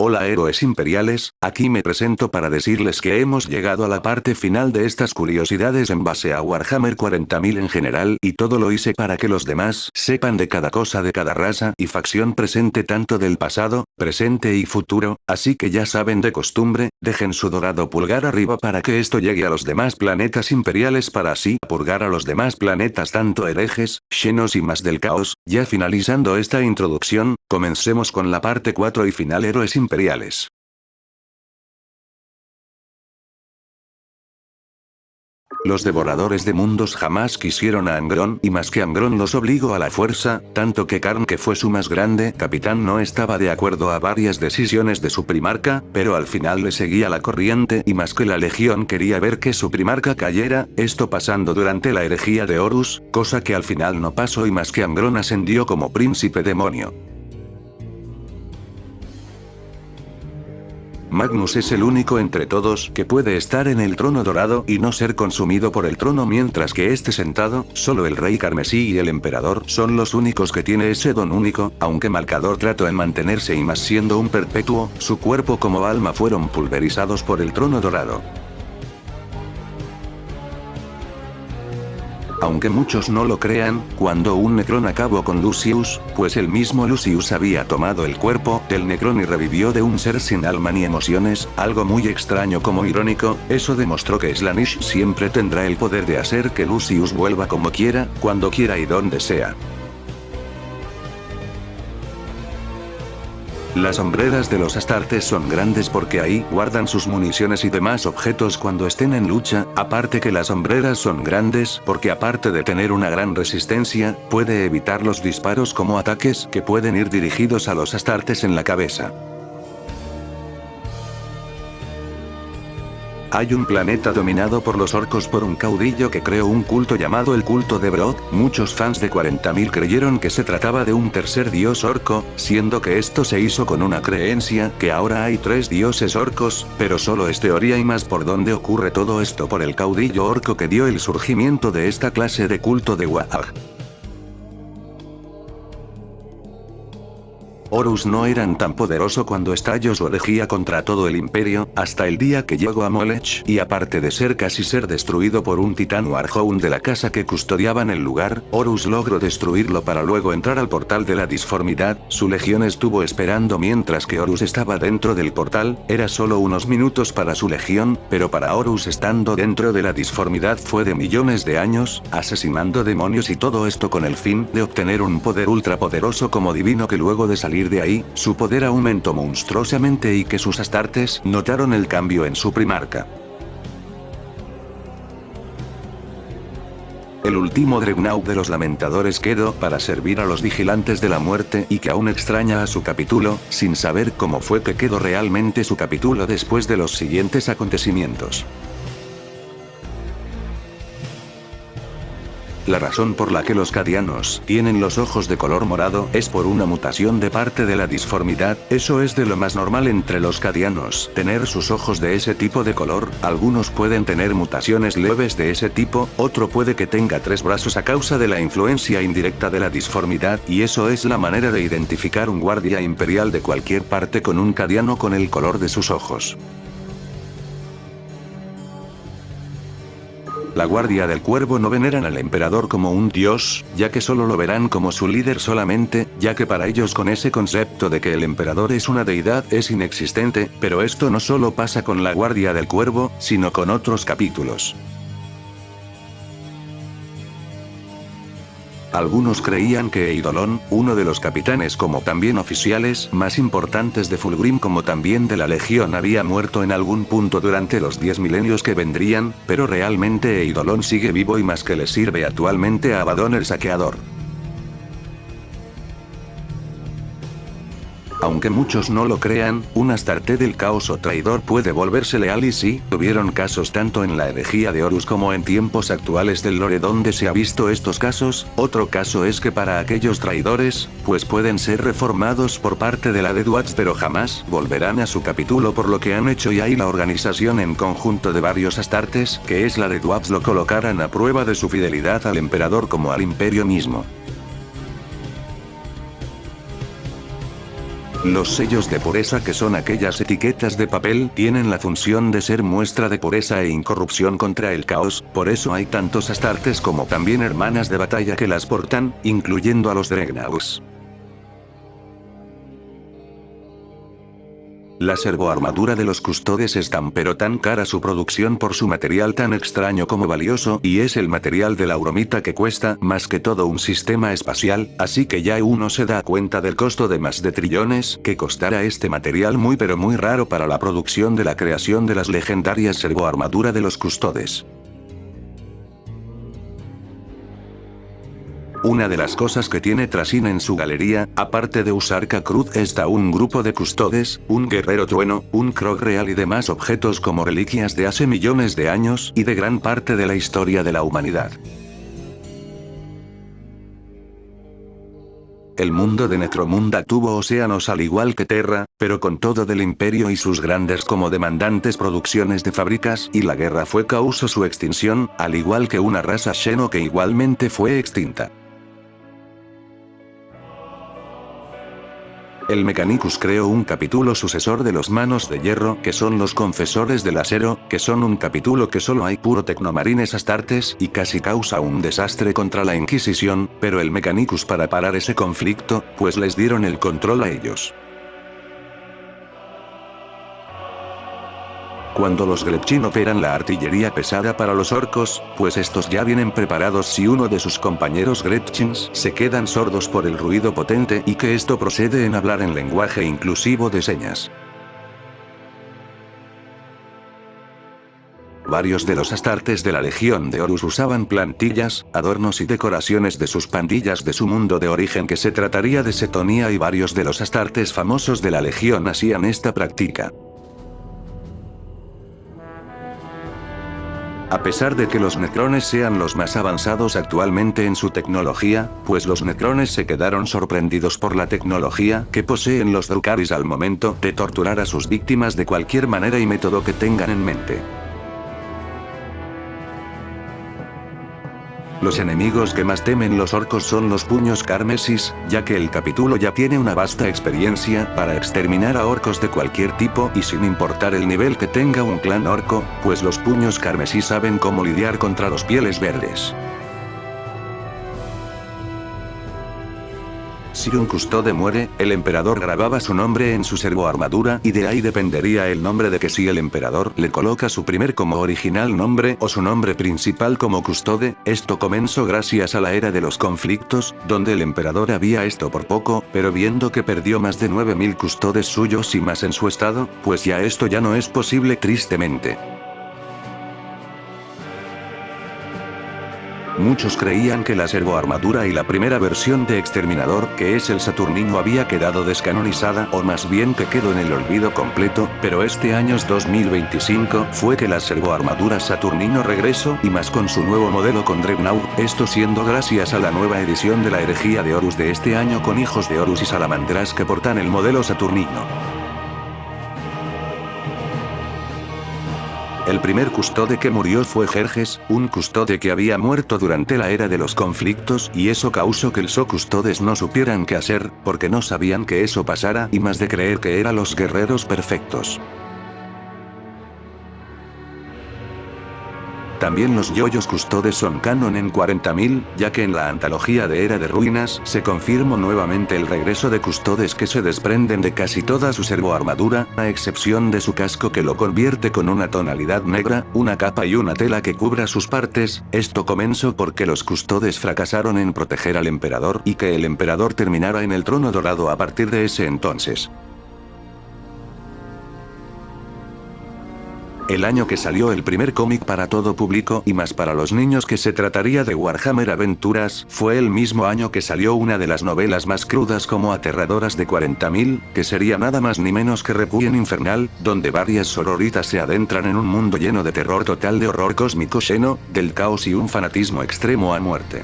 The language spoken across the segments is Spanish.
Hola héroes imperiales, aquí me presento para decirles que hemos llegado a la parte final de estas curiosidades en base a Warhammer 40.000 en general y todo lo hice para que los demás sepan de cada cosa de cada raza y facción presente tanto del pasado, presente y futuro, así que ya saben de costumbre, dejen su dorado pulgar arriba para que esto llegue a los demás planetas imperiales para así purgar a los demás planetas tanto herejes, llenos y más del caos. Ya finalizando esta introducción, comencemos con la parte 4 y final héroes imperiales. Los devoradores de mundos jamás quisieron a Angron y más que Angron los obligó a la fuerza, tanto que Karn, que fue su más grande capitán, no estaba de acuerdo a varias decisiones de su primarca, pero al final le seguía la corriente y más que la legión quería ver que su primarca cayera, esto pasando durante la herejía de Horus, cosa que al final no pasó y más que Angron ascendió como príncipe demonio. Magnus es el único entre todos que puede estar en el trono dorado y no ser consumido por el trono mientras que esté sentado. Solo el rey carmesí y el emperador son los únicos que tiene ese don único, aunque Malcador trató en mantenerse y más siendo un perpetuo, su cuerpo como alma fueron pulverizados por el trono dorado. Aunque muchos no lo crean, cuando un Necron acabó con Lucius, pues el mismo Lucius había tomado el cuerpo del Necron y revivió de un ser sin alma ni emociones, algo muy extraño como irónico, eso demostró que Slaanesh siempre tendrá el poder de hacer que Lucius vuelva como quiera, cuando quiera y donde sea. Las hombreras de los Astartes son grandes porque ahí guardan sus municiones y demás objetos cuando estén en lucha, aparte que las hombreras son grandes porque aparte de tener una gran resistencia, puede evitar los disparos como ataques que pueden ir dirigidos a los Astartes en la cabeza. Hay un planeta dominado por los orcos por un caudillo que creó un culto llamado el culto de Brod. Muchos fans de 40.000 creyeron que se trataba de un tercer dios orco, siendo que esto se hizo con una creencia que ahora hay 3 dioses orcos, pero solo es teoría y más por donde ocurre todo esto por el caudillo orco que dio el surgimiento de esta clase de culto de Waag. Horus no eran tan poderoso cuando estalló su herejía contra todo el imperio, hasta el día que llegó a Molech, y aparte de ser casi ser destruido por un titán Warhound de la casa que custodiaban el lugar, Horus logró destruirlo para luego entrar al portal de la disformidad. Su legión estuvo esperando mientras que Horus estaba dentro del portal, era solo unos minutos para su legión, pero para Horus estando dentro de la disformidad fue de millones de años, asesinando demonios y todo esto con el fin de obtener un poder ultrapoderoso como divino que luego de salir de ahí, su poder aumentó monstruosamente y que sus Astartes notaron el cambio en su primarca. El último Dreadnought de los Lamentadores quedó para servir a los Vigilantes de la Muerte y que aún extraña a su capítulo, sin saber cómo fue que quedó realmente su capítulo después de los siguientes acontecimientos. La razón por la que los cadianos tienen los ojos de color morado es por una mutación de parte de la disformidad, eso es de lo más normal entre los cadianos, tener sus ojos de ese tipo de color. Algunos pueden tener mutaciones leves de ese tipo, otro puede que tenga 3 brazos a causa de la influencia indirecta de la disformidad, y eso es la manera de identificar un guardia imperial de cualquier parte con un cadiano con el color de sus ojos. La Guardia del Cuervo no veneran al emperador como un dios, ya que solo lo verán como su líder solamente, ya que para ellos con ese concepto de que el emperador es una deidad es inexistente, pero esto no solo pasa con la Guardia del Cuervo, sino con otros capítulos. Algunos creían que Eidolon, uno de los capitanes como también oficiales más importantes de Fulgrim como también de la Legión, había muerto en algún punto durante los 10 milenios que vendrían, pero realmente Eidolon sigue vivo y más que le sirve actualmente a Abaddon el Saqueador. Aunque muchos no lo crean, un Astarte del caos o traidor puede volverse leal y sí, hubieron casos tanto en la herejía de Horus como en tiempos actuales del lore donde se ha visto estos casos. Otro caso es que para aquellos traidores, pues pueden ser reformados por parte de la Death Watch pero jamás volverán a su capítulo por lo que han hecho y ahí la organización en conjunto de varios Astartes, que es la Death Watch, lo colocaran a prueba de su fidelidad al emperador como al imperio mismo. Los sellos de pureza, que son aquellas etiquetas de papel, tienen la función de ser muestra de pureza e incorrupción contra el caos, por eso hay tantos astartes como también hermanas de batalla que las portan, incluyendo a los Dreadnoughts. La servoarmadura de los custodes es tan pero tan cara su producción por su material tan extraño como valioso, y es el material de la auromita que cuesta más que todo un sistema espacial, así que ya uno se da cuenta del costo de más de trillones que costará este material muy pero muy raro para la producción de la creación de las legendarias servoarmadura de los custodes. Una de las cosas que tiene Trasin en su galería, aparte de usar Kakrut, está un grupo de custodes, un guerrero trueno, un Krog real y demás objetos como reliquias de hace millones de años y de gran parte de la historia de la humanidad. El mundo de Necromunda tuvo océanos al igual que Terra, pero con todo del imperio y sus grandes como demandantes producciones de fábricas, y la guerra fue causó su extinción, al igual que una raza Xeno que igualmente fue extinta. El Mechanicus creó un capítulo sucesor de los Manos de Hierro, que son los Confesores del Acero, que son un capítulo que solo hay puro tecnomarines astartes y casi causa un desastre contra la Inquisición, pero el Mechanicus para parar ese conflicto, pues les dieron el control a ellos. Cuando los Gretchin operan la artillería pesada para los orcos, pues estos ya vienen preparados si uno de sus compañeros Gretchins se quedan sordos por el ruido potente y que esto procede en hablar en lenguaje inclusivo de señas. Varios de los astartes de la Legión de Horus usaban plantillas, adornos y decoraciones de sus pandillas de su mundo de origen, que se trataría de Setonia, y varios de los astartes famosos de la Legión hacían esta práctica. A pesar de que los Necrones sean los más avanzados actualmente en su tecnología, pues los Necrones se quedaron sorprendidos por la tecnología que poseen los Drukhari al momento de torturar a sus víctimas de cualquier manera y método que tengan en mente. Los enemigos que más temen los orcos son los puños carmesis, ya que el capítulo ya tiene una vasta experiencia para exterminar a orcos de cualquier tipo y sin importar el nivel que tenga un clan orco, pues los puños carmesí saben cómo lidiar contra los pieles verdes. Si un custode muere, el emperador grababa su nombre en su servoarmadura y de ahí dependería el nombre de que si el emperador le coloca su primer como original nombre o su nombre principal como custode. Esto comenzó gracias a la era de los conflictos, donde el emperador había esto por poco, pero viendo que perdió más de 9000 custodes suyos y más en su estado, pues ya esto ya no es posible tristemente. Muchos creían que la servoarmadura y la primera versión de Exterminador, que es el Saturnino, había quedado descanonizada, o más bien que quedó en el olvido completo, pero este año 2025 fue que la servoarmadura Saturnino regresó, y más con su nuevo modelo con Dreadnought, esto siendo gracias a la nueva edición de la herejía de Horus de este año con hijos de Horus y salamandras que portan el modelo Saturnino. El primer custode que murió fue Jerjes, un custode que había muerto durante la era de los conflictos, y eso causó que los custodes no supieran qué hacer, porque no sabían que eso pasara, y más de creer que eran los guerreros perfectos. También los yoyos custodes son canon en 40.000, ya que en la antología de Era de Ruinas se confirmó nuevamente el regreso de custodes que se desprenden de casi toda su servoarmadura, a excepción de su casco que lo convierte con una tonalidad negra, una capa y una tela que cubra sus partes. Esto comenzó porque los custodes fracasaron en proteger al emperador y que el emperador terminara en el trono dorado a partir de ese entonces. El año que salió el primer cómic para todo público y más para los niños, que se trataría de Warhammer Aventuras, fue el mismo año que salió una de las novelas más crudas como aterradoras de 40.000, que sería nada más ni menos que Requiem Infernal, donde varias sororitas se adentran en un mundo lleno de terror total, de horror cósmico lleno del caos y un fanatismo extremo a muerte.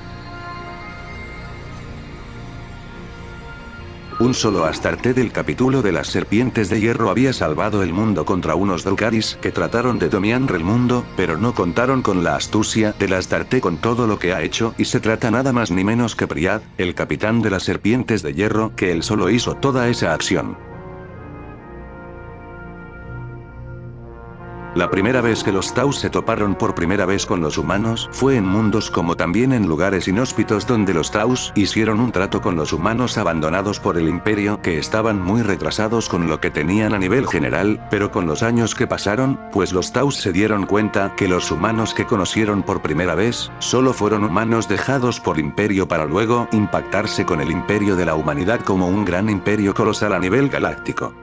Un solo Astarte del capítulo de las serpientes de hierro había salvado el mundo contra unos Drukaris que trataron de dominar el mundo, pero no contaron con la astucia del Astarte con todo lo que ha hecho, y se trata nada más ni menos que Priad, el capitán de las serpientes de hierro, que él solo hizo toda esa acción. La primera vez que los Taus se toparon por primera vez con los humanos fue en mundos como también en lugares inhóspitos donde los Taus hicieron un trato con los humanos abandonados por el imperio que estaban muy retrasados con lo que tenían a nivel general, pero con los años que pasaron, pues los Taus se dieron cuenta que los humanos que conocieron por primera vez, solo fueron humanos dejados por imperio para luego impactarse con el imperio de la humanidad como un gran imperio colosal a nivel galáctico.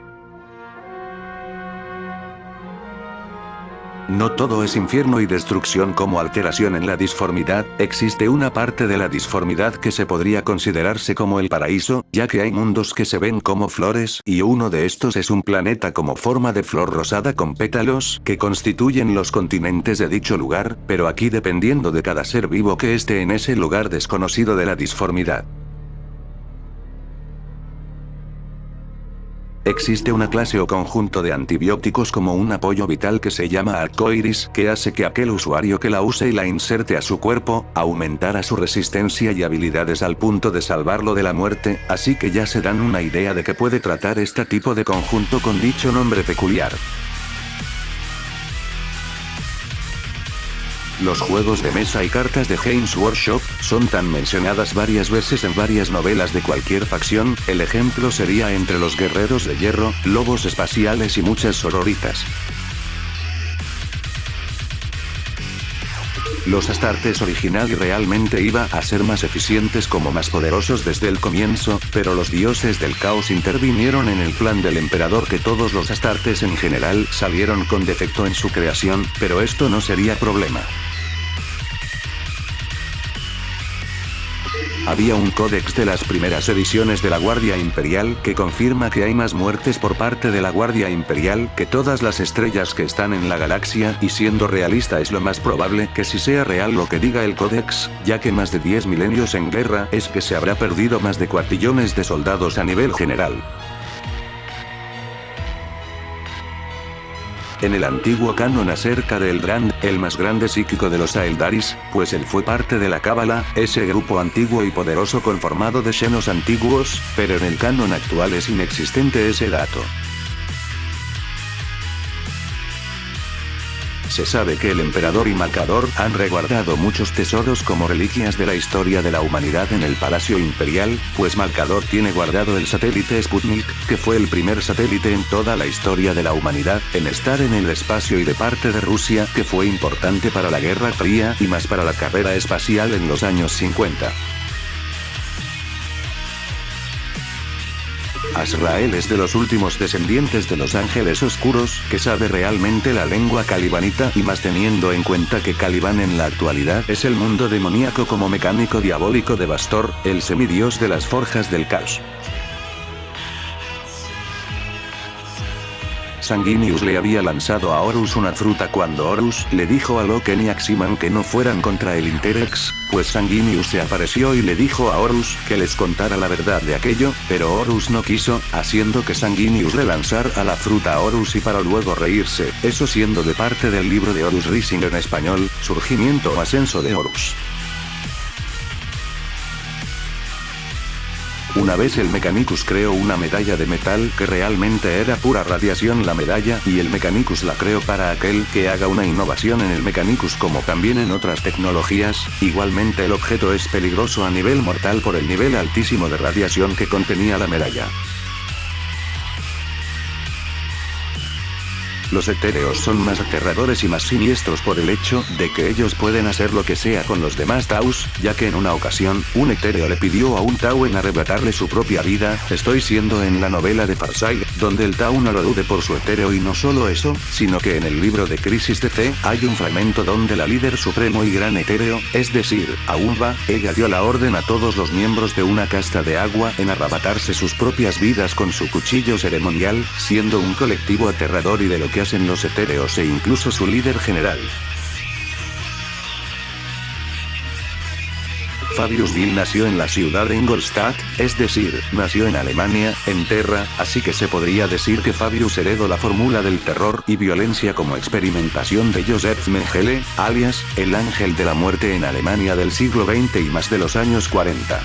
No todo es infierno y destrucción como alteración en la disformidad, existe una parte de la disformidad que se podría considerarse como el paraíso, ya que hay mundos que se ven como flores, y uno de estos es un planeta como forma de flor rosada con pétalos, que constituyen los continentes de dicho lugar, pero aquí dependiendo de cada ser vivo que esté en ese lugar desconocido de la disformidad. Existe una clase o conjunto de antibióticos como un apoyo vital que se llama arcoiris, que hace que aquel usuario que la use y la inserte a su cuerpo, aumentara su resistencia y habilidades al punto de salvarlo de la muerte, así que ya se dan una idea de que puede tratar este tipo de conjunto con dicho nombre peculiar. Los juegos de mesa y cartas de Games Workshop son tan mencionadas varias veces en varias novelas de cualquier facción, el ejemplo sería entre los guerreros de hierro, lobos espaciales y muchas sororitas. Los Astartes original y realmente iba a ser más eficientes como más poderosos desde el comienzo, pero los dioses del caos intervinieron en el plan del emperador que todos los Astartes en general salieron con defecto en su creación, pero esto no sería problema. Había un códex de las primeras ediciones de la Guardia Imperial que confirma que hay más muertes por parte de la Guardia Imperial que todas las estrellas que están en la galaxia, y siendo realista es lo más probable que sí sea real lo que diga el códex, ya que más de 10 milenios en guerra es que se habrá perdido más de cuartillones de soldados a nivel general. En el antiguo canon acerca de Eldrand, el más grande psíquico de los Aeldaris, pues él fue parte de la Cábala, ese grupo antiguo y poderoso conformado de Xenos antiguos, pero en el canon actual es inexistente ese dato. Se sabe que el emperador y Malcador han resguardado muchos tesoros como reliquias de la historia de la humanidad en el Palacio Imperial, pues Malcador tiene guardado el satélite Sputnik, que fue el primer satélite en toda la historia de la humanidad en estar en el espacio, y de parte de Rusia, que fue importante para la Guerra Fría y más para la carrera espacial en los años 50. Azrael es de los últimos descendientes de los ángeles oscuros, que sabe realmente la lengua calibanita, y más teniendo en cuenta que Caliban en la actualidad es el mundo demoníaco como mecánico diabólico de Bastor, el semidios de las forjas del caos. Sanguinius le había lanzado a Horus una fruta cuando Horus le dijo a Loken y Aximan que no fueran contra el Interex, pues Sanguinius se apareció y le dijo a Horus que les contara la verdad de aquello, pero Horus no quiso, haciendo que Sanguinius le lanzara la fruta a Horus y para luego reírse, eso siendo de parte del libro de Horus Rising en español, Surgimiento o Ascenso de Horus. Una vez el Mechanicus creó una medalla de metal que realmente era pura radiación la medalla, y el Mechanicus la creó para aquel que haga una innovación en el Mechanicus como también en otras tecnologías. Igualmente el objeto es peligroso a nivel mortal por el nivel altísimo de radiación que contenía la medalla. Los etéreos son más aterradores y más siniestros por el hecho de que ellos pueden hacer lo que sea con los demás Taus, ya que en una ocasión, un etéreo le pidió a un Tau en arrebatarle su propia vida, estoy siendo en la novela de Farsight, donde el Tau no lo dude por su etéreo, y no solo eso, sino que en el libro de Crisis de Fe, hay un fragmento donde la líder supremo y gran etéreo, es decir, Aumba, ella dio la orden a todos los miembros de una casta de agua en arrebatarse sus propias vidas con su cuchillo ceremonial, siendo un colectivo aterrador y de lo que hacen los etéreos e incluso su líder general. Fabius Bill nació en la ciudad de Ingolstadt, es decir, nació en Alemania, en Terra, así que se podría decir que Fabius heredó la fórmula del terror y violencia como experimentación de Joseph Mengele, alias, el ángel de la muerte en Alemania del siglo XX y más de los años 40.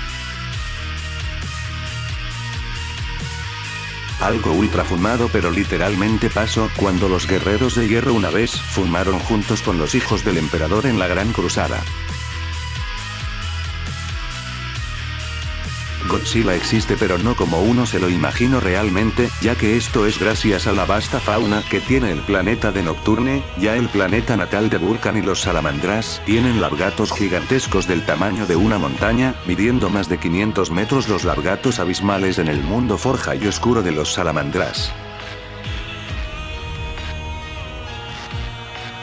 Algo ultra fumado pero literalmente pasó cuando los guerreros de hierro una vez fumaron juntos con los hijos del emperador en la Gran Cruzada. Godzilla existe pero no como uno se lo imagino realmente, ya que esto es gracias a la vasta fauna que tiene el planeta de Nocturne, ya el planeta natal de Vulcan y los salamandras tienen largatos gigantescos del tamaño de una montaña, midiendo más de 500 metros los largatos abismales en el mundo forja y oscuro de los salamandras.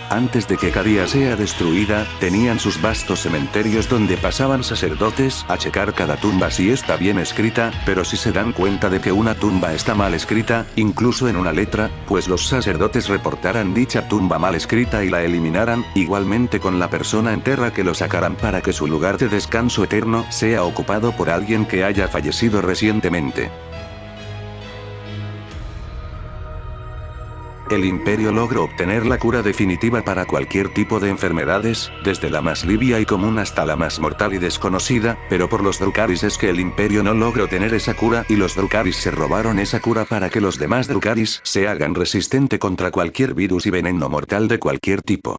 Antes de que Cadia sea destruida, tenían sus vastos cementerios donde pasaban sacerdotes a checar cada tumba si está bien escrita, pero si se dan cuenta de que una tumba está mal escrita, incluso en una letra, pues los sacerdotes reportaran dicha tumba mal escrita y la eliminaran, igualmente con la persona en Terra que lo sacarán para que su lugar de descanso eterno sea ocupado por alguien que haya fallecido recientemente. El Imperio logró obtener la cura definitiva para cualquier tipo de enfermedades, desde la más libia y común hasta la más mortal y desconocida, pero por los Drukhari's es que el Imperio no logró tener esa cura y los Drukhari's se robaron esa cura para que los demás Drukhari's se hagan resistente contra cualquier virus y veneno mortal de cualquier tipo.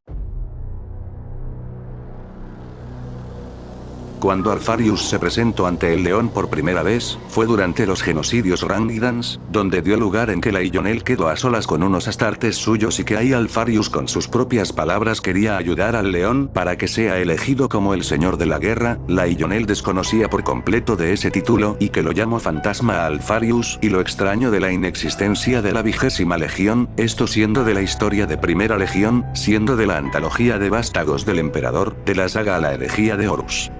Cuando Alfarius se presentó ante el león por primera vez, fue durante los genocidios Rangidans, donde dio lugar en que Lionel quedó a solas con unos astartes suyos y que ahí Alfarius con sus propias palabras quería ayudar al león para que sea elegido como el señor de la guerra. Lionel desconocía por completo de ese título y que lo llamó fantasma a Alfarius y lo extraño de la inexistencia de la 20ª Legión, esto siendo de la historia de Primera Legión, siendo de la antología de vástagos del emperador, de la saga a la herejía de Horus.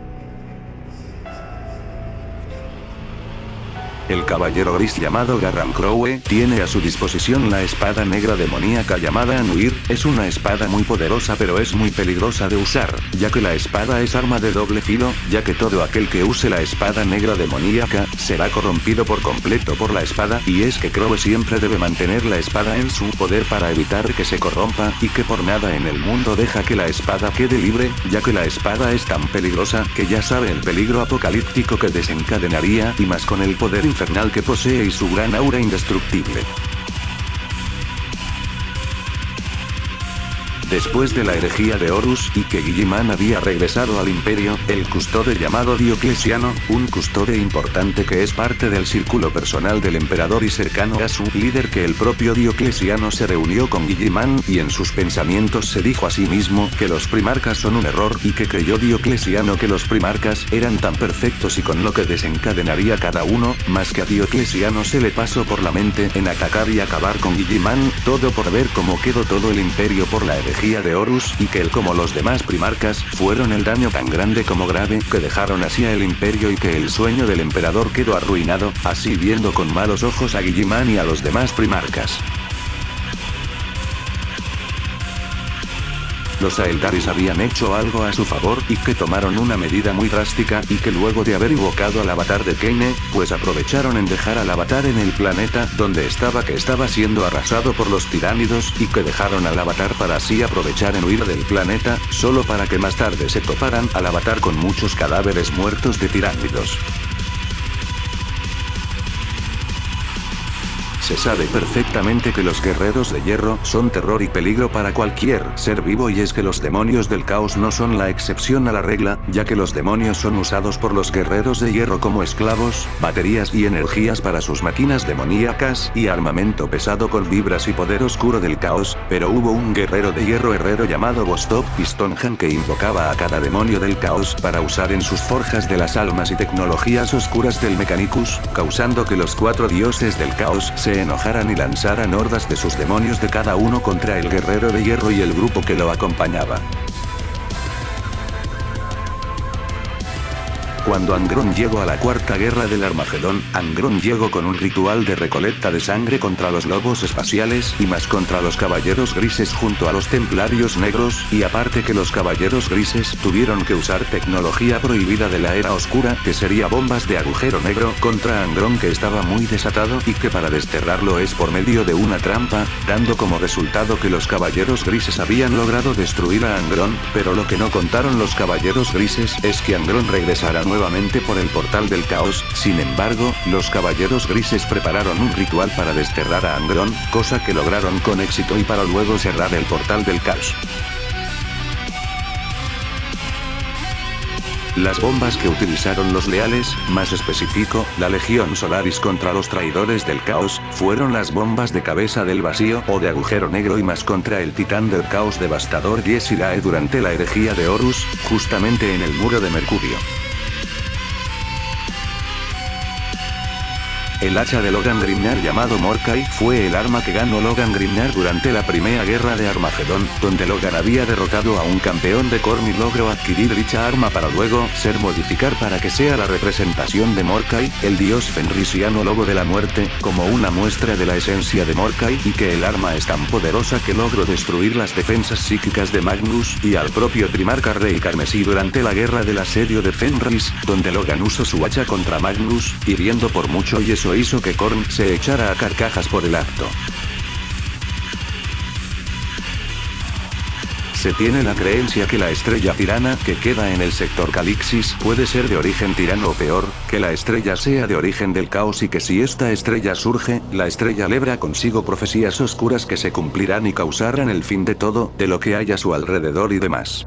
El caballero gris llamado Garram Crowe tiene a su disposición la espada negra demoníaca llamada Anwir, es una espada muy poderosa pero es muy peligrosa de usar, ya que la espada es arma de doble filo, ya que todo aquel que use la espada negra demoníaca, será corrompido por completo por la espada y es que Crowe siempre debe mantener la espada en su poder para evitar que se corrompa y que por nada en el mundo deja que la espada quede libre, ya que la espada es tan peligrosa que ya sabe el peligro apocalíptico que desencadenaría y más con el poder infernal que posee y su gran aura indestructible. Después de la herejía de Horus y que Guilliman había regresado al imperio, el custode llamado Diocleciano, un custode importante que es parte del círculo personal del emperador y cercano a su líder que el propio Diocleciano se reunió con Guilliman y en sus pensamientos se dijo a sí mismo que los primarcas son un error y que creyó Diocleciano que los primarcas eran tan perfectos y con lo que desencadenaría cada uno, más que a Diocleciano se le pasó por la mente en atacar y acabar con Guilliman, todo por ver cómo quedó todo el imperio por la herejía de Horus y que él como los demás primarcas fueron el daño tan grande como grave que dejaron así a el imperio y que el sueño del emperador quedó arruinado, así viendo con malos ojos a Guilliman y a los demás primarcas. Los Aeltaris habían hecho algo a su favor y que tomaron una medida muy drástica y que luego de haber invocado al avatar de Kane, pues aprovecharon en dejar al avatar en el planeta donde estaba que estaba siendo arrasado por los tiránidos y que dejaron al avatar para así aprovechar en huir del planeta, solo para que más tarde se toparan al avatar con muchos cadáveres muertos de tiránidos. Se sabe perfectamente que los guerreros de hierro son terror y peligro para cualquier ser vivo y es que los demonios del caos no son la excepción a la regla, ya que los demonios son usados por los guerreros de hierro como esclavos, baterías y energías para sus máquinas demoníacas y armamento pesado con vibras y poder oscuro del caos, pero hubo un guerrero de hierro herrero llamado Vostok Pistonhan que invocaba a cada demonio del caos para usar en sus forjas de las almas y tecnologías oscuras del Mechanicus, causando que los 4 dioses del caos se enojaran y lanzaran hordas de sus demonios de cada uno contra el guerrero de hierro y el grupo que lo acompañaba. Cuando Angron llegó a la cuarta guerra del Armagedón, Angron llegó con un ritual de recolecta de sangre contra los lobos espaciales y más contra los caballeros grises junto a los templarios negros, y aparte que los caballeros grises tuvieron que usar tecnología prohibida de la era oscura, que sería bombas de agujero negro, contra Angron, que estaba muy desatado y que para desterrarlo es por medio de una trampa, dando como resultado que los caballeros grises habían logrado destruir a Angron, pero lo que no contaron los caballeros grises es que Angron regresará nuevamente por el portal del caos. Sin embargo, los caballeros grises prepararon un ritual para desterrar a Angron, cosa que lograron con éxito y para luego cerrar el portal del caos. Las bombas que utilizaron los leales, más específico, la Legión Solaris contra los traidores del caos, fueron las bombas de cabeza del vacío o de agujero negro y más contra el titán del caos devastador Yesirae durante la herejía de Horus, justamente en el muro de Mercurio. El hacha de Logan Grimnar llamado Morkai fue el arma que ganó Logan Grimnar durante la primera guerra de Armagedón, donde Logan había derrotado a un campeón de Khorne y logró adquirir dicha arma para luego ser modificar para que sea la representación de Morkai, el dios fenrisiano lobo de la muerte, como una muestra de la esencia de Morkai, y que el arma es tan poderosa que logró destruir las defensas psíquicas de Magnus y al propio Trimarca Rey Carmesí durante la guerra del asedio de Fenris, donde Logan usó su hacha contra Magnus, hiriendo por mucho, y eso hizo que Khorne se echara a carcajas por el acto. Se tiene la creencia que la estrella tirana que queda en el sector Calixis puede ser de origen tirano o peor, que la estrella sea de origen del caos y que si esta estrella surge, la estrella lebra consigo profecías oscuras que se cumplirán y causarán el fin de todo, de lo que hay a su alrededor y demás.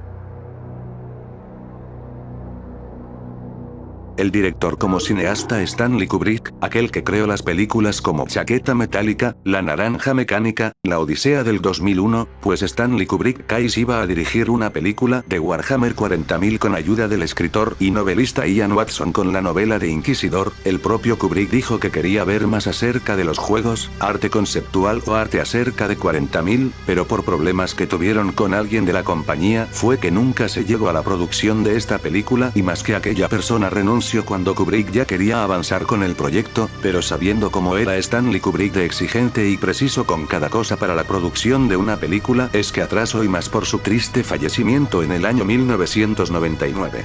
El director como cineasta Stanley Kubrick, aquel que creó las películas como Chaqueta Metálica, La Naranja Mecánica, La Odisea del 2001, pues Stanley Kubrick casi iba a dirigir una película de Warhammer 40.000 con ayuda del escritor y novelista Ian Watson con la novela de Inquisidor. El propio Kubrick dijo que quería ver más acerca de los juegos, arte conceptual o arte acerca de 40.000, pero por problemas que tuvieron con alguien de la compañía fue que nunca se llegó a la producción de esta película y más que aquella persona renunció cuando Kubrick ya quería avanzar con el proyecto, pero sabiendo cómo era Stanley Kubrick de exigente y preciso con cada cosa para la producción de una película, es que atrasó y más por su triste fallecimiento en el año 1999.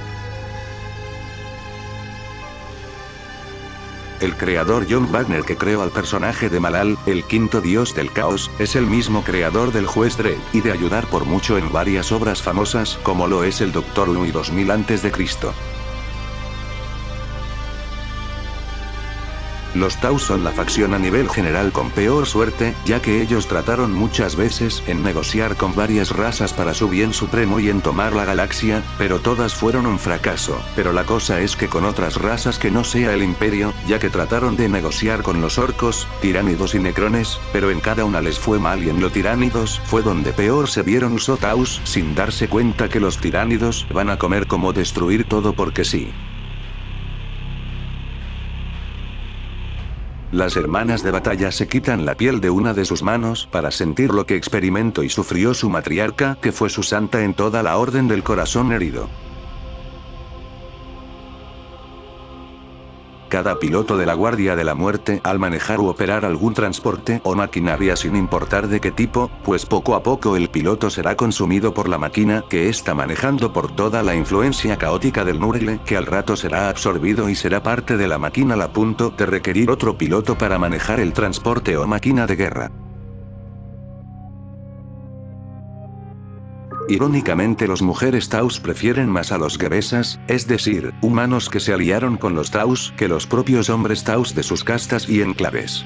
El creador John Wagner que creó al personaje de Malal, el quinto dios del caos, es el mismo creador del juez Dredd, y de ayudar por mucho en varias obras famosas como lo es el Doctor Who y 2000 a.C. Los Tau son la facción a nivel general con peor suerte, ya que ellos trataron muchas veces en negociar con varias razas para su bien supremo y en tomar la galaxia, pero todas fueron un fracaso. Pero la cosa es que con otras razas que no sea el Imperio, ya que trataron de negociar con los orcos, tiránidos y necrones, pero en cada una les fue mal y en los tiránidos fue donde peor se vieron usó Taus sin darse cuenta que los tiránidos van a comer como destruir todo porque sí. Las hermanas de batalla se quitan la piel de una de sus manos para sentir lo que experimentó y sufrió su matriarca, que fue su santa en toda la orden del corazón herido. Cada piloto de la Guardia de la Muerte al manejar u operar algún transporte o maquinaria sin importar de qué tipo, pues poco a poco el piloto será consumido por la máquina que está manejando por toda la influencia caótica del Nurgle, que al rato será absorbido y será parte de la máquina al punto de requerir otro piloto para manejar el transporte o máquina de guerra. Irónicamente los mujeres Taus prefieren más a los Gebesas, es decir, humanos que se aliaron con los Taus, que los propios hombres Taus de sus castas y enclaves.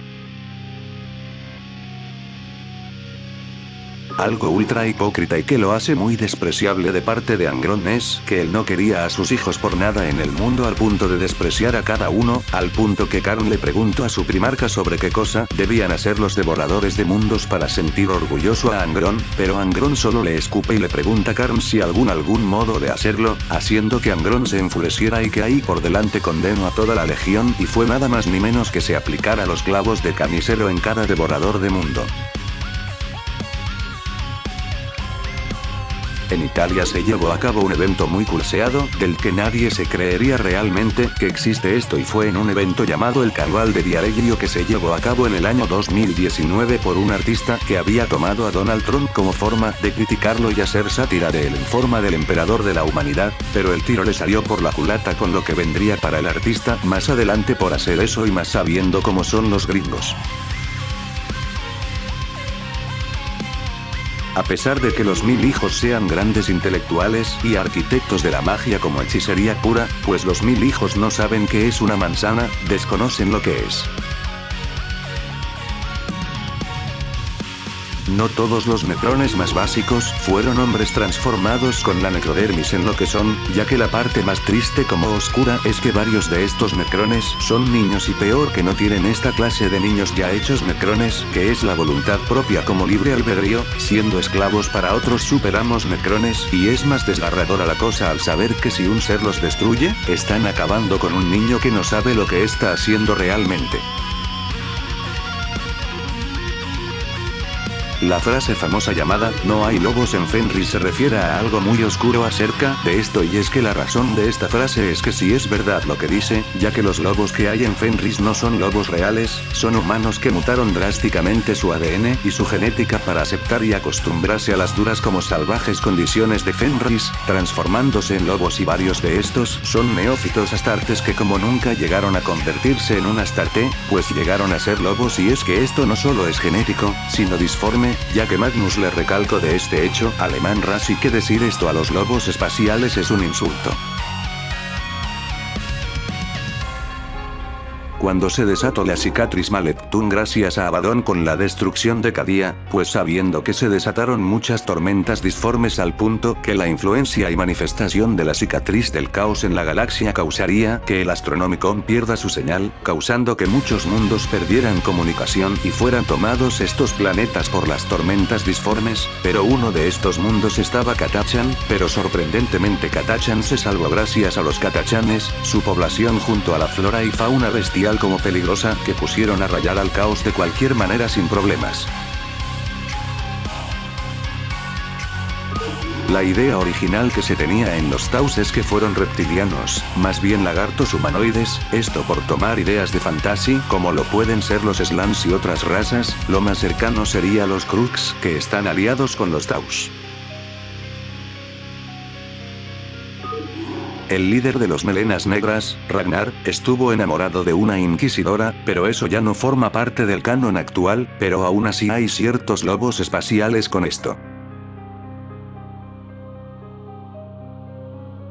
Algo ultra hipócrita y que lo hace muy despreciable de parte de Angron es que él no quería a sus hijos por nada en el mundo al punto de despreciar a cada uno, al punto que Karn le preguntó a su primarca sobre qué cosa debían hacer los devoradores de mundos para sentir orgulloso a Angron, pero Angron solo le escupe y le pregunta a Karn si algún modo de hacerlo, haciendo que Angron se enfureciera y que ahí por delante condenó a toda la legión y fue nada más ni menos que se aplicara los clavos de carnicero en cada devorador de mundo. En Italia se llevó a cabo un evento muy curseado, del que nadie se creería realmente que existe esto, y fue en un evento llamado el Carnaval de Viareggio, que se llevó a cabo en el año 2019 por un artista que había tomado a Donald Trump como forma de criticarlo y hacer sátira de él en forma del emperador de la humanidad, pero el tiro le salió por la culata con lo que vendría para el artista más adelante por hacer eso, y más sabiendo cómo son los gringos. A pesar de que los 1000 hijos sean grandes intelectuales y arquitectos de la magia como hechicería pura, pues los 1000 hijos no saben qué es una manzana, desconocen lo que es. No todos los necrones más básicos fueron hombres transformados con la necrodermis en lo que son, ya que la parte más triste como oscura es que varios de estos necrones son niños, y peor que no tienen esta clase de niños ya hechos necrones, que es la voluntad propia como libre albedrío, siendo esclavos para otros superamos necrones, y es más desgarradora la cosa al saber que si un ser los destruye, están acabando con un niño que no sabe lo que está haciendo realmente. La frase famosa llamada "no hay lobos en Fenris" se refiere a algo muy oscuro acerca de esto, y es que la razón de esta frase es que si es verdad lo que dice, ya que los lobos que hay en Fenris no son lobos reales, son humanos que mutaron drásticamente su ADN y su genética para aceptar y acostumbrarse a las duras como salvajes condiciones de Fenris, transformándose en lobos, y varios de estos son neófitos astartes que como nunca llegaron a convertirse en un astarte, pues llegaron a ser lobos, y es que esto no solo es genético, sino disforme, ya que Magnus le recalco de este hecho, alemán ras, y que decir esto a los lobos espaciales es un insulto. Cuando se desató la cicatriz Maleptún gracias a Abaddon con la destrucción de Cadia, pues sabiendo que se desataron muchas tormentas disformes al punto que la influencia y manifestación de la cicatriz del caos en la galaxia causaría que el Astronomicon pierda su señal, causando que muchos mundos perdieran comunicación y fueran tomados estos planetas por las tormentas disformes, pero uno de estos mundos estaba Catachan, pero sorprendentemente Catachan se salvó gracias a los Catachanes, su población junto a la flora y fauna bestial como peligrosa, que pusieron a rayar al caos de cualquier manera sin problemas. La idea original que se tenía en los Taus es que fueron reptilianos, más bien lagartos humanoides, esto por tomar ideas de fantasy, como lo pueden ser los Slans y otras razas, lo más cercano sería los Crux, que están aliados con los Taus. El líder de los Melenas Negras, Ragnar, estuvo enamorado de una inquisidora, pero eso ya no forma parte del canon actual, pero aún así hay ciertos lobos espaciales con esto.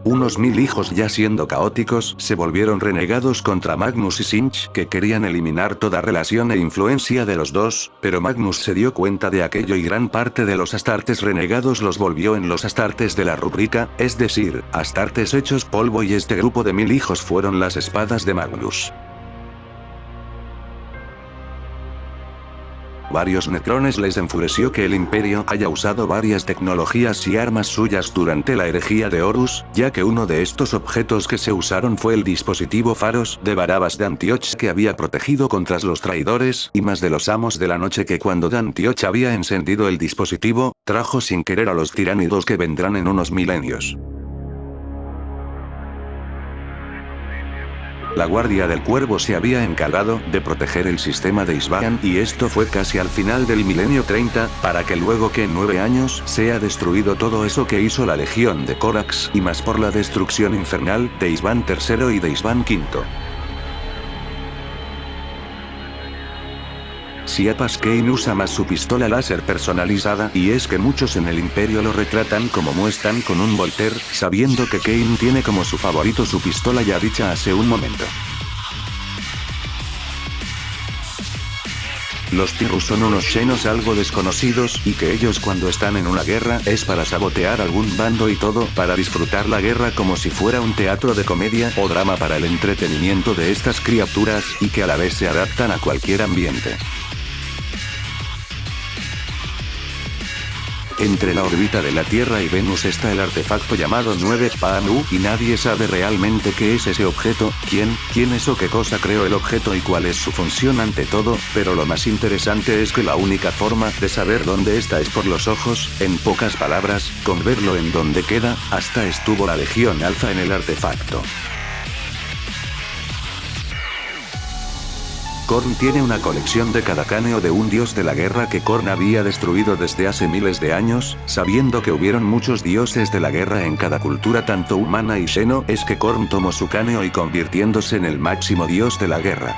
Unos 1000 hijos ya siendo caóticos se volvieron renegados contra Magnus y Sinch, que querían eliminar toda relación e influencia de los dos, pero Magnus se dio cuenta de aquello y gran parte de los astartes renegados los volvió en los astartes de la rúbrica, es decir, astartes hechos polvo, y este grupo de 1000 hijos fueron las espadas de Magnus. Varios necrones les enfureció que el Imperio haya usado varias tecnologías y armas suyas durante la herejía de Horus, ya que uno de estos objetos que se usaron fue el dispositivo Faros de Barabas de Antioch, que había protegido contra los traidores y más de los amos de la noche, que cuando Antioch había encendido el dispositivo, trajo sin querer a los tiránidos que vendrán en unos milenios. La Guardia del Cuervo se había encargado de proteger el sistema de Isbahan, y esto fue casi al final del milenio 30, para que luego que en 9 años sea destruido todo eso que hizo la Legión de Corax, y más por la destrucción infernal de Isban III y de Isban V. Siapas Kane usa más su pistola láser personalizada, y es que muchos en el Imperio lo retratan como muestran con un Volter, sabiendo que Kane tiene como su favorito su pistola ya dicha hace un momento. Los Tirus son unos Xenos algo desconocidos, y que ellos cuando están en una guerra es para sabotear algún bando y todo para disfrutar la guerra como si fuera un teatro de comedia o drama para el entretenimiento de estas criaturas, y que a la vez se adaptan a cualquier ambiente. Entre la órbita de la Tierra y Venus está el artefacto llamado 9 Panu y nadie sabe realmente qué es ese objeto, quién es o qué cosa creó el objeto y cuál es su función ante todo, pero lo más interesante es que la única forma de saber dónde está es por los ojos, en pocas palabras, con verlo en donde queda, hasta estuvo la Legión Alfa en el artefacto. Korn tiene una colección de cada cráneo de un dios de la guerra que Korn había destruido desde hace miles de años, sabiendo que hubieron muchos dioses de la guerra en cada cultura tanto humana y Xeno, es que Korn tomó su cráneo y convirtiéndose en el máximo dios de la guerra.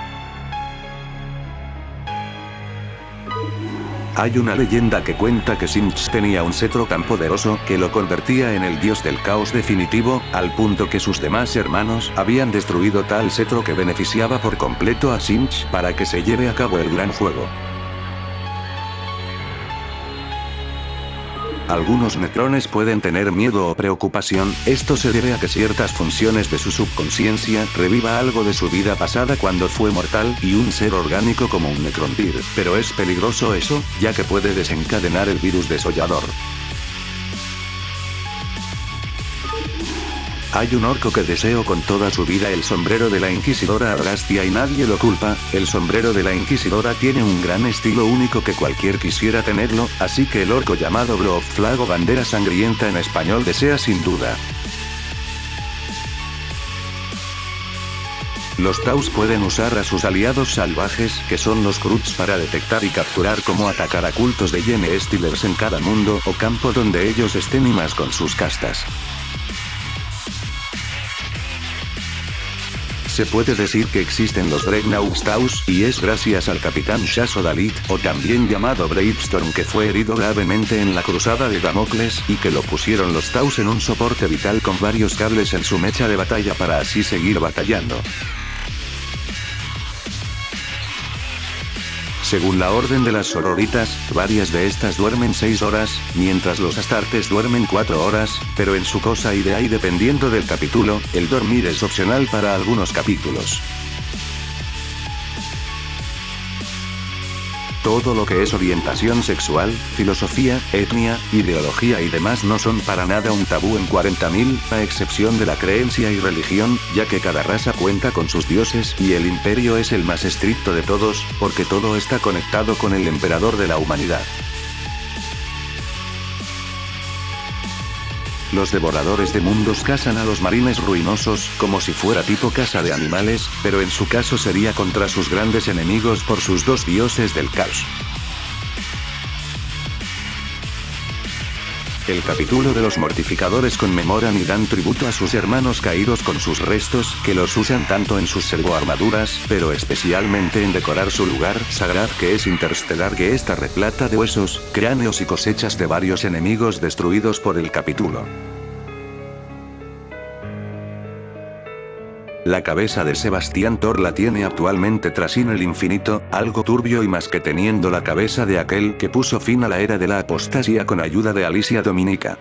Hay una leyenda que cuenta que Sinch tenía un cetro tan poderoso que lo convertía en el dios del caos definitivo, al punto que sus demás hermanos habían destruido tal cetro que beneficiaba por completo a Sinch para que se lleve a cabo el gran juego. Algunos necrones pueden tener miedo o preocupación, esto se debe a que ciertas funciones de su subconsciencia reviva algo de su vida pasada cuando fue mortal y un ser orgánico como un necrontir, pero es peligroso eso, ya que puede desencadenar el virus desollador. Hay un orco que deseo con toda su vida el sombrero de la Inquisidora Adrastia y nadie lo culpa, el sombrero de la Inquisidora tiene un gran estilo único que cualquier quisiera tenerlo, así que el orco llamado Blood Flag o Bandera Sangrienta en español desea sin duda. Los Taus pueden usar a sus aliados salvajes, que son los Kruts, para detectar y capturar cómo atacar a cultos de Gene Stealers en cada mundo o campo donde ellos estén y más con sus castas. Se puede decir que existen los Dreadnoughts Taus, y es gracias al capitán Shasodalit, o también llamado Bravestorm, que fue herido gravemente en la cruzada de Damocles, y que lo pusieron los Taus en un soporte vital con varios cables en su mecha de batalla para así seguir batallando. Según la orden de las sororitas, varias de estas duermen 6 horas, mientras los astartes duermen 4 horas, pero en su cosa idea y dependiendo del capítulo, el dormir es opcional para algunos capítulos. Todo lo que es orientación sexual, filosofía, etnia, ideología y demás no son para nada un tabú en 40.000, a excepción de la creencia y religión, ya que cada raza cuenta con sus dioses y el imperio es el más estricto de todos, porque todo está conectado con el emperador de la humanidad. Los devoradores de mundos cazan a los marines ruinosos, como si fuera tipo caza de animales, pero en su caso sería contra sus grandes enemigos por sus dos dioses del caos. El capítulo de los mortificadores conmemoran y dan tributo a sus hermanos caídos con sus restos, que los usan tanto en sus servoarmaduras, pero especialmente en decorar su lugar sagrado que es interestelar, que está repleta de huesos, cráneos y cosechas de varios enemigos destruidos por el capítulo. La cabeza de Sebastián Thor la tiene actualmente Trasin el Infinito, algo turbio y más que teniendo la cabeza de aquel que puso fin a la era de la apostasía con ayuda de Alicia Dominica.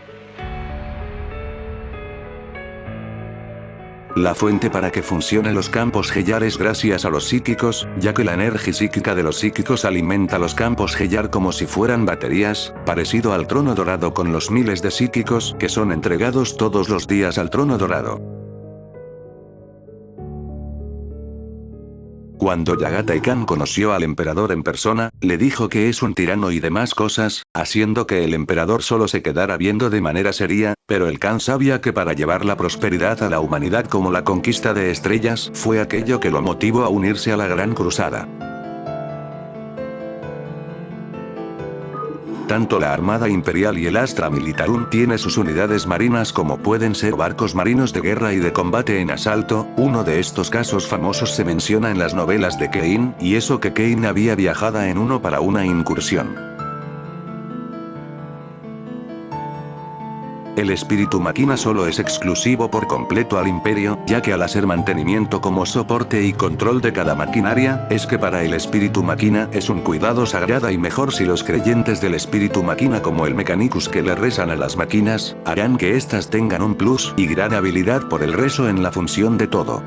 La fuente para que funcionen los campos Hellar es gracias a los psíquicos, ya que la energía psíquica de los psíquicos alimenta los campos Hellar como si fueran baterías, parecido al trono dorado con los miles de psíquicos que son entregados todos los días al trono dorado. Cuando Yagatai Khan conoció al emperador en persona, le dijo que es un tirano y demás cosas, haciendo que el emperador solo se quedara viendo de manera seria, pero el Khan sabía que para llevar la prosperidad a la humanidad como la conquista de estrellas fue aquello que lo motivó a unirse a la Gran Cruzada. Tanto la Armada Imperial y el Astra Militarum tiene sus unidades marinas como pueden ser barcos marinos de guerra y de combate en asalto, uno de estos casos famosos se menciona en las novelas de Kane, y eso que Kane había viajado en uno para una incursión. El espíritu máquina solo es exclusivo por completo al imperio, ya que al hacer mantenimiento como soporte y control de cada maquinaria, es que para el espíritu máquina es un cuidado sagrado y mejor si los creyentes del espíritu máquina como el Mechanicus que le rezan a las máquinas, harán que éstas tengan un plus y gran habilidad por el rezo en la función de todo.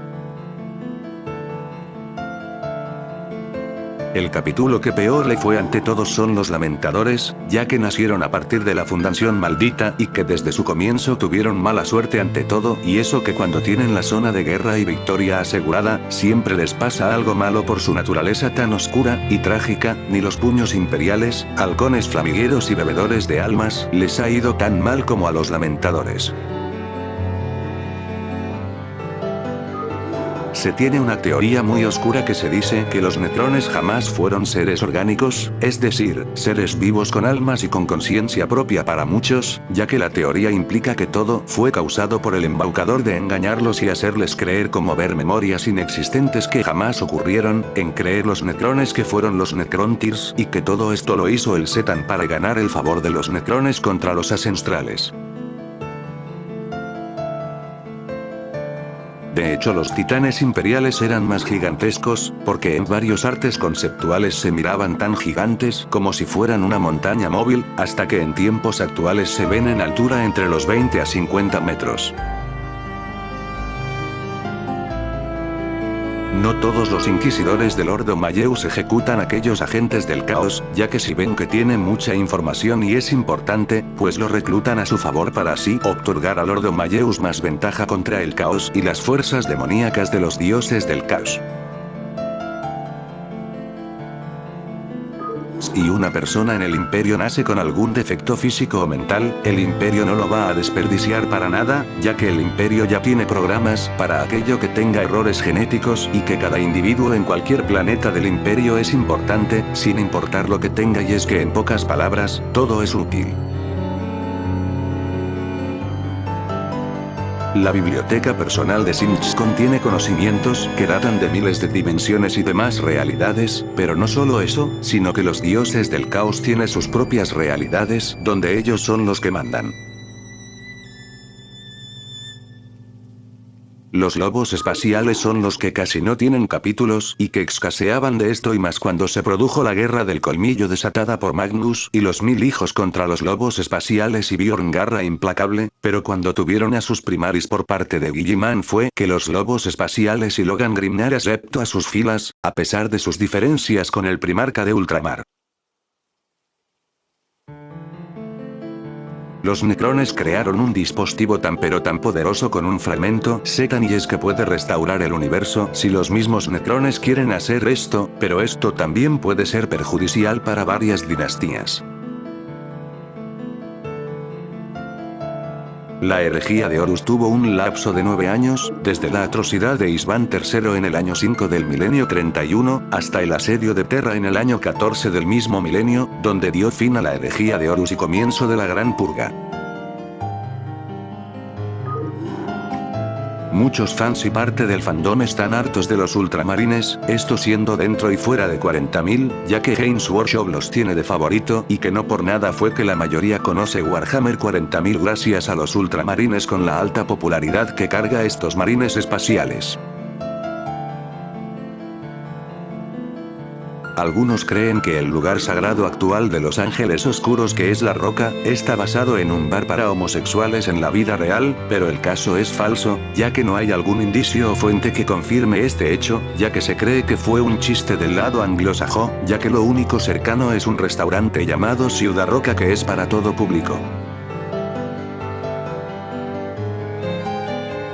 El capítulo que peor le fue ante todos son los Lamentadores, ya que nacieron a partir de la fundación maldita y que desde su comienzo tuvieron mala suerte ante todo, y eso que cuando tienen la zona de guerra y victoria asegurada, siempre les pasa algo malo por su naturaleza tan oscura y trágica. Ni los puños imperiales, halcones flamigueros y bebedores de almas, les ha ido tan mal como a los Lamentadores. Se tiene una teoría muy oscura que se dice que los Necrones jamás fueron seres orgánicos, es decir, seres vivos con almas y con conciencia propia para muchos, ya que la teoría implica que todo fue causado por el embaucador de engañarlos y hacerles creer como ver memorias inexistentes que jamás ocurrieron, en creer los Necrones que fueron los Necrontyrs, y que todo esto lo hizo el Zetan para ganar el favor de los Necrones contra los ancestrales. De hecho, los titanes imperiales eran más gigantescos, porque en varios artes conceptuales se miraban tan gigantes como si fueran una montaña móvil, hasta que en tiempos actuales se ven en altura entre los 20 a 50 metros. No todos los inquisidores del Ordo Malleus ejecutan a aquellos agentes del caos, ya que si ven que tienen mucha información y es importante, pues lo reclutan a su favor para así otorgar al Ordo Malleus más ventaja contra el caos y las fuerzas demoníacas de los dioses del caos. Si una persona en el imperio nace con algún defecto físico o mental, el imperio no lo va a desperdiciar para nada, ya que el imperio ya tiene programas para aquello que tenga errores genéticos y que cada individuo en cualquier planeta del imperio es importante, sin importar lo que tenga, y es que en pocas palabras, todo es útil. La biblioteca personal de Sinch contiene conocimientos que datan de miles de dimensiones y demás realidades, pero no solo eso, sino que los dioses del caos tienen sus propias realidades, donde ellos son los que mandan. Los lobos espaciales son los que casi no tienen capítulos y que escaseaban de esto y más cuando se produjo la guerra del colmillo desatada por Magnus y los 1000 hijos contra los lobos espaciales y Bjorn Garra implacable, pero cuando tuvieron a sus primaris por parte de Guilliman fue que los lobos espaciales y Logan Grimnar aceptó a sus filas, a pesar de sus diferencias con el primarca de Ultramar. Los Necrones crearon un dispositivo tan poderoso con un fragmento Zetan, y es que puede restaurar el universo si los mismos Necrones quieren hacer esto, pero esto también puede ser perjudicial para varias dinastías. La herejía de Horus tuvo un lapso de 9 años, desde la atrocidad de Isvan III en el año 5 del milenio 31, hasta el asedio de Terra en el año 14 del mismo milenio, donde dio fin a la herejía de Horus y comienzo de la Gran Purga. Muchos fans y parte del fandom están hartos de los ultramarines, esto siendo dentro y fuera de 40.000, ya que Games Workshop los tiene de favorito y que no por nada fue que la mayoría conoce Warhammer 40.000 gracias a los ultramarines con la alta popularidad que carga estos marines espaciales. Algunos creen que el lugar sagrado actual de los Ángeles Oscuros, que es La Roca, está basado en un bar para homosexuales en la vida real, pero el caso es falso, ya que no hay algún indicio o fuente que confirme este hecho, ya que se cree que fue un chiste del lado anglosajón, ya que lo único cercano es un restaurante llamado Ciudad Roca que es para todo público.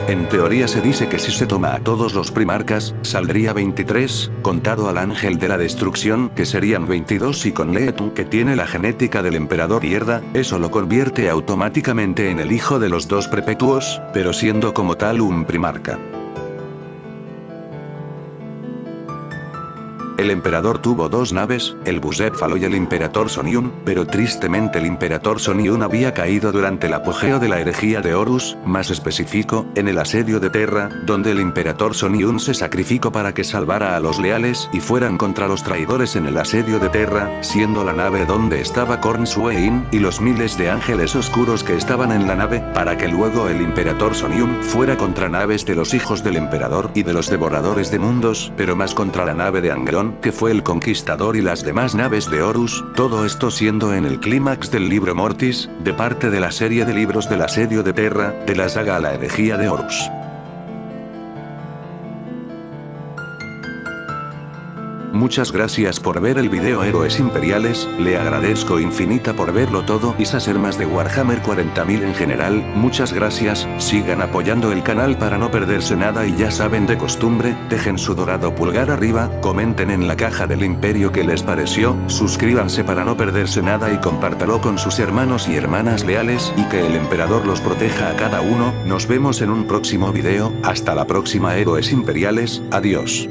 En teoría se dice que si se toma a todos los primarcas, saldría 23, contado al ángel de la destrucción, que serían 22, y con Leetu, que tiene la genética del emperador Hierda, eso lo convierte automáticamente en el hijo de los dos perpetuos, pero siendo como tal un primarca. El emperador tuvo dos naves, el Bucéfalo y el Imperator Sonium, pero tristemente el Imperator Sonium había caído durante el apogeo de la herejía de Horus, más específico, en el asedio de Terra, donde el Imperator Sonium se sacrificó para que salvara a los leales y fueran contra los traidores en el asedio de Terra, siendo la nave donde estaba Khorne Swain y los miles de ángeles oscuros que estaban en la nave, para que luego el Imperator Sonium fuera contra naves de los hijos del emperador y de los devoradores de mundos, pero más contra la nave de Angelon, que fue el conquistador, y las demás naves de Horus, todo esto siendo en el clímax del libro Mortis, de parte de la serie de libros del asedio de Terra, de la saga La herejía de Horus. Muchas gracias por ver el video Héroes Imperiales, le agradezco infinita por verlo todo y saber más de Warhammer 40.000 en general, muchas gracias, sigan apoyando el canal para no perderse nada y ya saben de costumbre, dejen su dorado pulgar arriba, comenten en la caja del imperio qué les pareció, suscríbanse para no perderse nada y compártalo con sus hermanos y hermanas leales y que el emperador los proteja a cada uno, nos vemos en un próximo video, hasta la próxima Héroes Imperiales, adiós.